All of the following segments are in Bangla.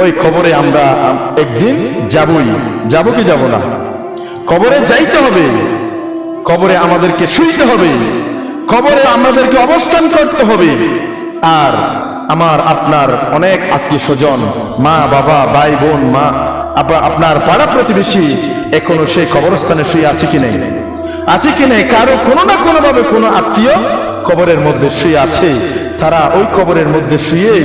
ওই কবরে আমরা একদিন যাবই, যাব কি যাব না? কবরে যাইতে হবে, কবরে আমাদেরকে শুইতে হবে, কবরে আমাদেরকে অবস্থান করতে হবে। আর আমার আপনার অনেক আত্মীয় স্বজন, মা বাবা, ভাই বোন, মা আপনার পাড়া প্রতিবেশী এখনো সেই কবরস্থানে শুয়ে আছে কি নেই? আছে কি নেই? কারো কোনো না কোনো ভাবে কোনো আত্মীয় কবরের মধ্যে শুয়ে আছে। তারা ওই কবরের মধ্যে শুয়ে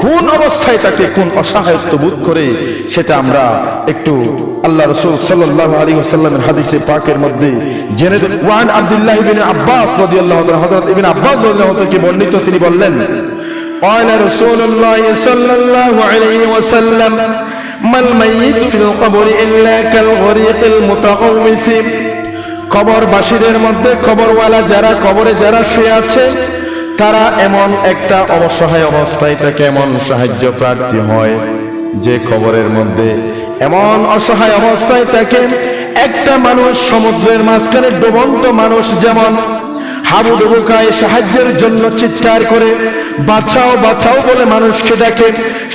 কোন অবস্থায় তাকে, কোন অসহায়ত্ব বোধ করে, সেটা আমরা একটু আল্লাহ রাসূল সাল্লাল্লাহু আলাইহি ওয়াসাল্লামের হাদিসে পাকের মধ্যে জেনে দেখি। ওয়ান আব্দুল্লাহ ইবনে আব্বাস রাদিয়াল্লাহু তাআলা, হযরত ইবনে আব্বাস রাদিয়াল্লাহু তাআলা কে বর্ণিত, তিনি বললেন, قال رسول الله صلى الله عليه وسلم ما الميت في القبر إلا كالغريق المتغوث। কবরবাসীদের মধ্যে, কবরওয়ালা যারা, কবরে যারা শুয়ে আছে, তারা এমন একটা অসহায় অবস্থায় থাকে, এমন সাহায্য প্রার্থী হয় যে কবরের মধ্যে এমন অসহায় অবস্থায় থাকে একটা মানুষ সমুদ্রের মাঝখানে ডুবন্ত মানুষ যেমন হাবুডুবু খায়, সাহায্যের জন্য চিৎকার করে বাঁচাও বাঁচাও বলে মানুষকে ডাকে,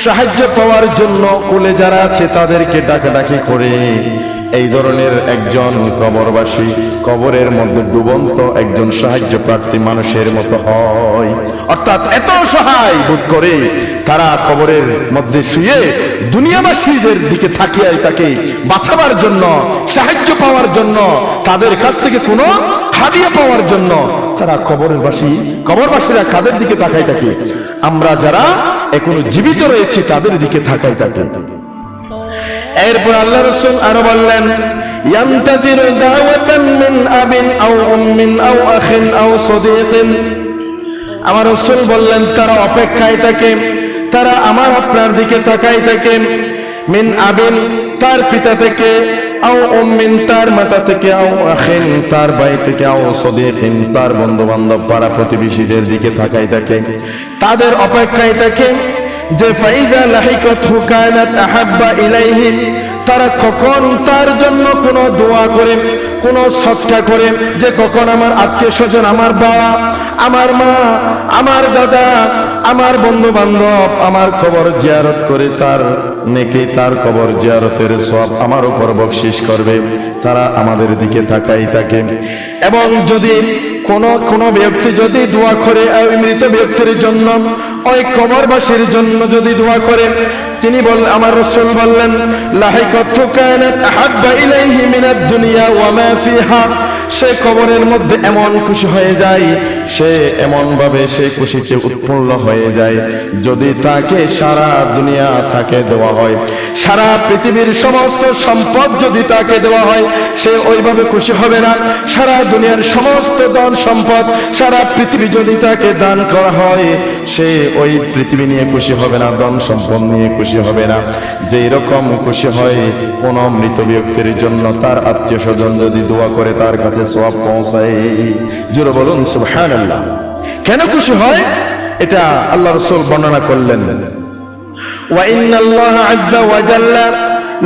সাহায্য পাওয়ার জন্য কোলে যারা আছে তাদেরকে ডাকাডাকি করে, এই ধরনের একজন কবরবাসী কবরের মধ্যে ডুবন্ত একজন সাহায্য প্রার্থী মানুষের মতো হয়। অর্থাৎ এত সহায় বোধ করে তারা কবরের মধ্যে শুয়ে দুনিয়াবাসীদের দিকে তাকিয়ে তাকে বাঁচাবার জন্য, সাহায্য পাওয়ার জন্য, তাদের কাছ থেকে কোনো হাদিয়া পাওয়ার জন্য তারা কবরবাসীরা কাদের দিকে তাকাই থাকে? আমরা যারা এখনো জীবিত রয়েছি তাদের দিকে তাকাই থাকে। এরপর আল্লাহ রাসূল আরো বললেন, ইয়ান্তাযিরু দাওয়াতান মিন আবিন আও উম্মিন আও আখিন আও সাদীকিন। আমার রাসূল বললেন, তারা অপেক্ষায় থাকে, তারা আমার আপনার দিকে তাকাই থাকে, মিন আবিন তার পিতা থেকে, আও উম্মিন তার মাতা থেকে, আও আখিন তার ভাই থেকে, আও সাদীকিন তার বন্ধু বান্ধব পাড়া প্রতিবেশীদের দিকে তাকাই থাকে, তাদের অপেক্ষায় থাকে যে ফাইদা লাহিকাতহু কানাত আহাব্বা ইলাইহি, তারা কখন তার জন্য কোনো দোয়া করে, কোনো সদকা করে, যে কখন আমার আত্মীয় স্বজন, আমার বাবা, আমার মা, আমার দাদা, আমার বন্ধু বান্ধব আমার কবর জিয়ারত করে তার নেকি, তার কবর জিয়ারতের সওয়াব আমার উপর বকশিশ করবে, তারা আমাদের দিকে তাকাই থাকে। এবং যদি কোন ব্যক্তি যদি দোয়া করে ওই মৃত ব্যক্তির জন্য, ওই কবরবাসীর জন্য যদি দোয়া করে, তিনি আমার রাসূল বললেন, লাহিকাতহু কানাত আহাব্বা ইলাইহি মিনাদ দুনিয়া ওয়া মা ফিহা, সে কবরের মধ্যে এমন খুশি হয়ে যায়, সে এমন ভাবে সে খুশিতে উৎফুল্ল হয়ে যায়, যদি তাকে সারা দুনিয়া তাকে দেওয়া হয়, সারা পৃথিবীর সমস্ত সম্পদ যদি তাকে দেওয়া হয়, সে ওইভাবে খুশি হবে না। সারা দুনিয়ার সমস্ত ধন সম্পদ, সারা পৃথিবী যদি তাকে দান করা হয়, সে ওই পৃথিবী নিয়ে খুশি হবে না, ধন সম্পদ নিয়ে খুশি হবে না। যেই রকম খুশি হয় কোন মৃত ব্যক্তির জন্য তার আত্মীয় স্বজন যদি দোয়া করে তার কাছে সওয়াব পৌঁছায়। জোরে বলুন সুবহানাল্লাহ। কেন খুশি হয় এটা আল্লাহ রাসূল বর্ণনা করলেন, ওয়া ইন্নাল্লাহা আযজা ওয়া জাল্লা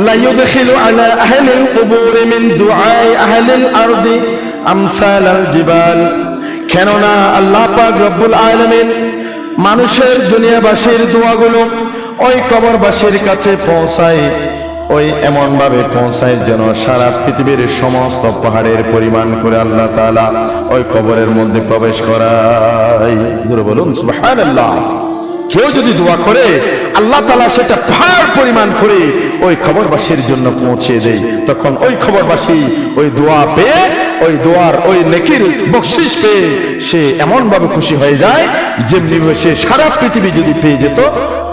লা ইউদখিলু আলা আহলিল কুবুরি মিন দুআই আহলিল আরদি আমসালাল জিবাল। কেননা আল্লাহ পাক রব্বুল আলামিন মানুষের, দুনিয়াবাসীর দোয়াগুলো ওই কবরবাসীর কাছে পৌঁছায়, ওই এমন ভাবে পৌঁছায় যেন সারা পৃথিবীর সমস্ত পাহাড়ের পরিমাণ করে আল্লাহ তাআলা ওই কবরের মধ্যে প্রবেশ করায়। জোরে বলুন সুবহানাল্লাহ। কেউ যদি দোয়া করে আল্লাহ তাআলা সেটা পাহাড় পরিমাণ করে ওই কবরবাসীর জন্য পৌঁছে দেয়, তখন ওই কবরবাসী ওই দোয়া পেয়ে, ওই দোয়ার ওই নেকির বকশিশ পেয়ে সে এমন ভাবে খুশি হয়ে যায় যেমনি সে সারা পৃথিবী যদি পেয়ে যেত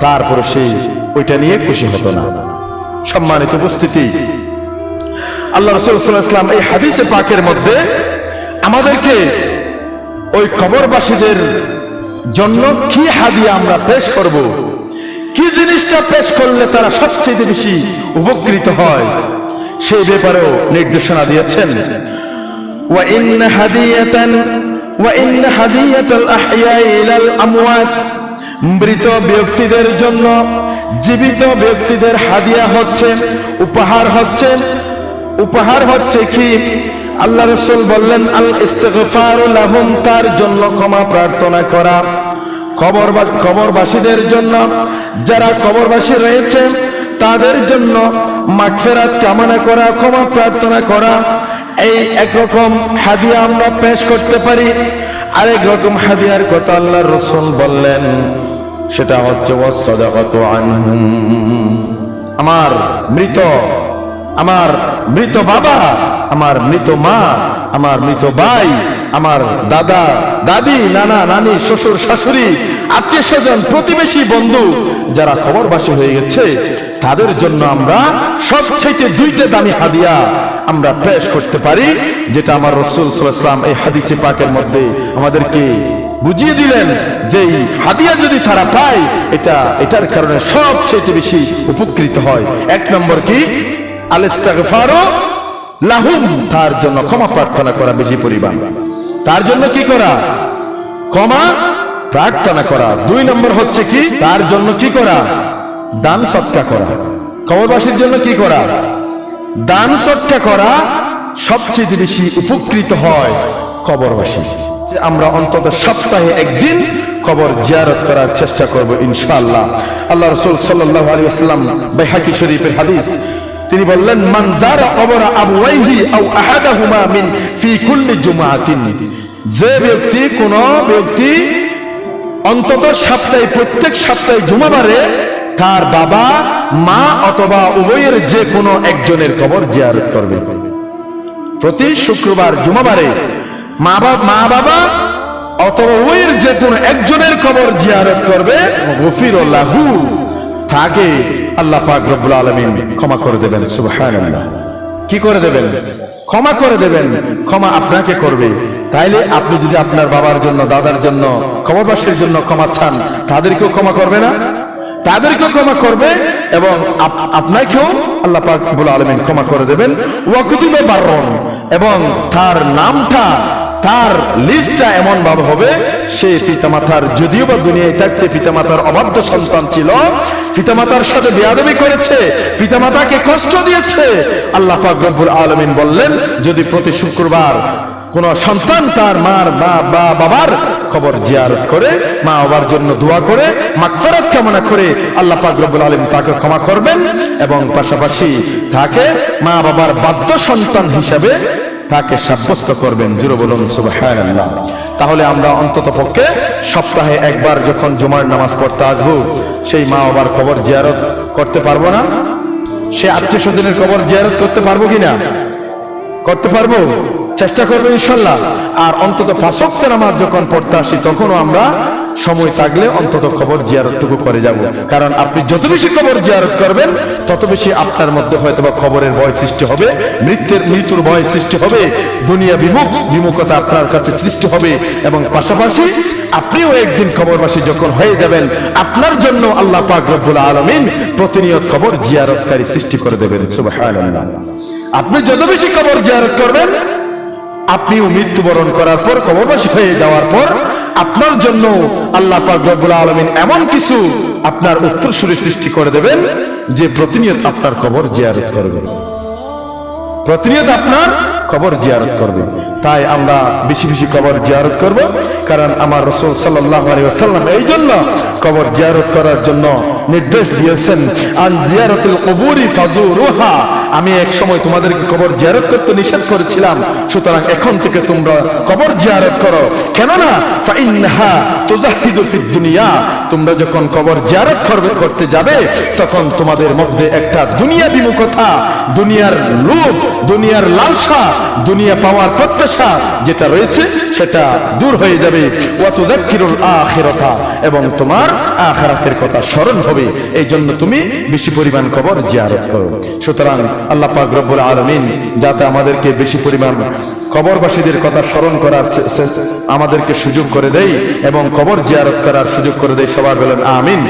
তারপর সে ওইটা নিয়ে খুশি হতো না। সম্মানিত উপস্থিতি, আল্লাহ রাসূল সাল্লাল্লাহু আলাইহি ওয়াসাল্লাম এই হাদিসে পাকের মধ্যে আমাদেরকে ওই কবরবাসীদের জন্য কি হাদিয়া আমরা পেশ করব, কি জিনিসটা পেশ করলে তারা সবচেয়ে বেশি উপকৃত হয়, সেই ব্যাপারেও নির্দেশনা দিয়েছেন। ওয়া ইন্না হাদিয়াতাল আহইয়াই ইলাল আমওয়াত, মৃত ব্যক্তিদের জন্য জীবিত ব্যক্তিদের হাদিয়া হচ্ছে, উপহার হচ্ছে কি? আল্লাহ রাসূল বললেন, আল ইস্তিগফারু লাহুম, তার জন্য ক্ষমা প্রার্থনা করা, কবরবাসীদের জন্য, যারা কবরবাসী রয়েছে তাদের জন্য মাগফিরাত কামনা করা, ক্ষমা প্রার্থনা করা, এই একরকম হাদিয়া আমরা পেশ করতে পারি। আরেক রকম হাদিয়ার কথা আল্লাহর রাসূল বললেন, সেটা হচ্ছে ওয়াসসাদাকাতু আনহুম। আমার মৃত বাবা, আমার মৃত মা, আমার মৃত ভাই, আমার দাদা দাদি, নানা নানি, শ্বশুর শাশুড়ি, আত্মীয় স্বজন, প্রতিবেশী, বন্ধু যারা কবরবাসী হয়ে গেছে তাদের জন্য আমরা সবচেয়ে দুইটা দামি হাদিয়া আমরা পেশ করতে পারি, যেটা আমার রাসূল সাল্লাল্লাহু আলাইহি ওয়াসাল্লাম এই হাদিসে পাকের মধ্যে আমাদেরকে বুঝিয়ে দিলেন যে হাদিয়া যদি তারা পায় এটার কারণে সবচেয়ে বেশি উপকৃত হয়। এক নম্বর কি? আল-ইস্তিগফারু লাহুম, তার জন্য ক্ষমা প্রার্থনা করা বেশি পরিমাণ, তার জন্য কি করা? ক্ষমা প্রার্থনা করা। দুই নম্বর হচ্ছে কি? তার জন্য কি করা? দান সদকা করা। কবরবাসীর জন্য কি করা? দান সদকা করা। সবচেয়ে বেশি উপকৃত হয় কবরবাসী। আমরা অন্তত সপ্তাহে একদিন কবর জিয়ারত করার চেষ্টা করব ইনশাআল্লাহ। আল্লাহ রাসূল সাল্লাল্লাহু আলাইহি ওয়াসাল্লাম বাইহাকি শরীফের হাদিস, তিনি বললেন, মান যারা কবর আবওয়াইহি আও আহাদাহুমা মিন ফি কুল্লি জুমআতিন, যে ব্যক্তি অন্তত সপ্তাহে, প্রত্যেক সপ্তাহে জুমাবারে তার বাবা মা অথবা উভয়ের যে কোনো একজনের কবর জিয়ারত করবে। প্রতি শুক্রবার জুমাবারে মা বাবা অথবা উভয়ের যে কোনো একজনের কবর জিয়ারত করবে, গফির লাহু, তাকে আল্লাহ পাক রব্বুল আলামিন ক্ষমা করে দেবেন। সুবহানাল্লাহ। কি করে দেবেন? ক্ষমা করে দেবেন। ক্ষমা আপনাকে করবে। তাইলে আপনি যদি আপনার বাবার জন্য, দাদার জন্য, কবরবাসীর জন্য ক্ষমা চান, তাদেরকেও ক্ষমা করবে না? তাদেরকেও ক্ষমা করবে এবং আপনাকেও আল্লাহ পাক রব্বুল আলামিন ক্ষমা করে দেবেন। ওয়া কুতুবা বাররুন, এবং তার নামটা, তার লিস্টটা এমন ভাবে হবে, সে পিতামাতার, যদিও বা দুনিয়ায় থাকতে পিতামাতার অবাধ্য সন্তান ছিল, পিতামাতার সাথে বেয়াদবি করেছে, পিতামাতাকে কষ্ট দিয়েছে, আল্লাহ পাক রব্বুল আলামিন বললেন, যদি প্রতি শুক্রবার কোন সন্তান তার মার বা বাবার কবর জিয়ারত করে, মা বাবার জন্য দোয়া করে, মাগফিরাত কামনা করে, আল্লাহ পাক রব্বুল আলামিন তাকে ক্ষমা করবেন এবং পাশাপাশি তাকে মা বাবার বাধ্য সন্তান হিসাবে তাকে সাব্যস্ত করবেন। জোরে বলুন সুবহানাল্লাহ। তাহলে আমরা অন্তত পক্ষে সপ্তাহে একবার যখন জুমার নামাজ পড়তে আসবো, সেই মা বাবার কবর জিয়ারত করতে পারবো না? সে আত্মীয় স্বজনের কবর জিয়ারত করতে পারবো কিনা? করতে পারবো, চেষ্টা করবো ইনশাল্লাহ। আর অন্তত 5 ওয়াক্ত নামাজ যখন পড়তে আসি, তখনও আমরা সময় থাকলে অন্তত কবর জিয়ারতটুকু করে যাব। কারণ আপনি যত বেশি কবর জিয়ারত করবেন, তত বেশি আপনার মধ্যে হয়তো বা কবরের ভয় সৃষ্টি হবে, মৃত্যুর ভয় সৃষ্টি হবে, দুনিয়া বিমুখতা আপনার কাছে সৃষ্টি হবে, এবং পাশাপাশি আপনিও একদিন কবরবাসী যখন হয়ে যাবেন, আপনার জন্য আল্লাহ পাক রব্বুল আলামিন প্রতিনিয়ত কবর জিয়ারতকারী সৃষ্টি করে দেবেন। সুবহানাল্লাহ। আপনি যত বেশি কবর জিয়ারত করবেন, আপনিও মৃত্যুবরণ করার পর, কবরবাসী হয়ে যাওয়ার পর, আপনার জন্য আল্লাহ পাক রব্বুল আলামিন এমন কিছু আপনার উত্তরসূরি সৃষ্টি করে দেবেন, যে প্রতিনিয়ত আপনার কবর জিয়ারত করবে, প্রতিনিয়ত আপনার কবর জিয়ারত করবে। তাই আমরা বেশি বেশি কবর জিয়ারত করব, কারণ আমার রাসূল সাল্লাল্লাহু আলাইহি ওয়াসাল্লাম এই জন্য কবর জিয়ারত করার জন্য নির্দেশ দিয়েছেন, আন জিয়ারাতুল কুবুরি ফাজুরুহা, আমি এক সময় তোমাদেরকে কবর জিয়ারত করতে নিষেধ করেছিলাম, সুতরাং এখন থেকে তোমরা কবর জিয়ারত করো। কেননা ফাইন্নাহা তুজাহিদু ফিদ দুনিয়া, তোমরা যখন কবর জিয়ারত করতে যাবে, তখন তোমাদের মধ্যে একটা দুনিয়া বিমুখতা, দুনিয়ার লোভ, দুনিয়ার লালসা, দুনিয়া পাওয়ার প্রত্যাশা যেটা রয়েছে সেটা দূর হয়ে যাবে। ওয়া তুযাক্কিরুল আখিরাতা, এবং তোমার আখিরাতের কথা স্মরণ হবে। এই জন্য তুমি বেশি পরিমাণ কবর জিয়ারত করো। সুতরাং আল্লাহ পাক রব্বুল আলামিন যাতে আমাদেরকে বেশি পরিমাণ কবরবাসীদের কথা স্মরণ করার আমাদেরকে সুযোগ করে দেয় এবং কবর জিয়ারত করার সুযোগ করে দেয়। সবাই বলেন আমিন।